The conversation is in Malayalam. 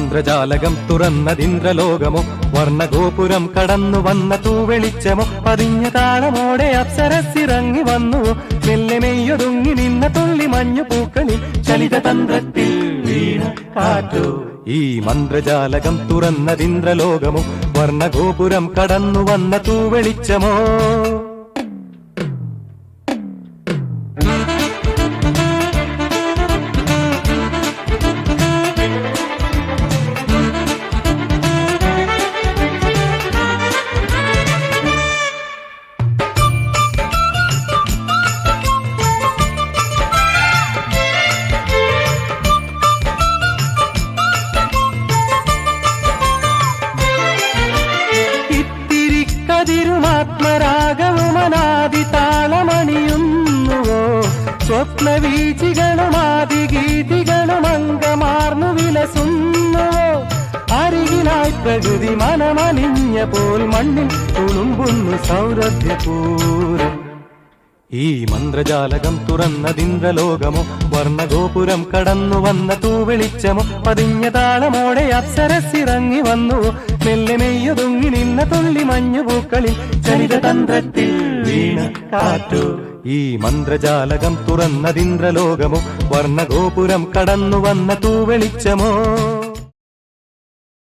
മന്ത്രജാലകം തുറന്നതിന്ദ്രലോകമോ വർണ്ണഗോപുരം കടന്നു വന്ന തൂവെളിച്ചമോ പതിഞ്ഞ താളമോടെ അപ്സരസിറങ്ങി വന്നുവോ മെല്ലെ മെയ്യൊതുങ്ങി നിന്ന തുള്ളി മഞ്ഞു പൂക്കളിൽ ചലിതതന്ത്രത്തിൽ വീണ കാറ്റോ ഈ മന്ത്രജാലകം തുറന്നതിന്ദ്രലോകമോ വർണ്ണഗോപുരം കടന്നു വന്ന തൂവെളിച്ചമോ ആത്മരാഗവുമനാദി താളമണിയുന്നുവോ സ്വപ്നവീചികളും ആദിഗീതികളും അംഗമാർന്നു വിലസുന്നുവോ അരികിലായി പ്രകൃതി മനമലിഞ്ഞ പോൽ മണ്ണിൽ തുളുമ്പുന്നു സൗരഭ്യപൂരം ഈ മന്ത്രജാലകം തുറന്നതിന്ദ്രലോകമോ വർണ്ണഗോപുരം കടന്നു വന്ന തൂവെളിച്ചമോ പതിഞ്ഞ താളമോടെ അപ്സരസിറങ്ങി വന്നുവോ മെല്ലെ മെയ്യൊതുങ്ങി നിന്ന തുള്ളി മഞ്ഞുപൂക്കളിൽ ചലിതതന്ത്രത്തിൽ വീണ കാറ്റോ ഈ മന്ത്രജാലകം തുറന്നതിന്ദ്രലോകമോ വർണ്ണഗോപുരം കടന്നു വന്ന തൂവെളിച്ചമോ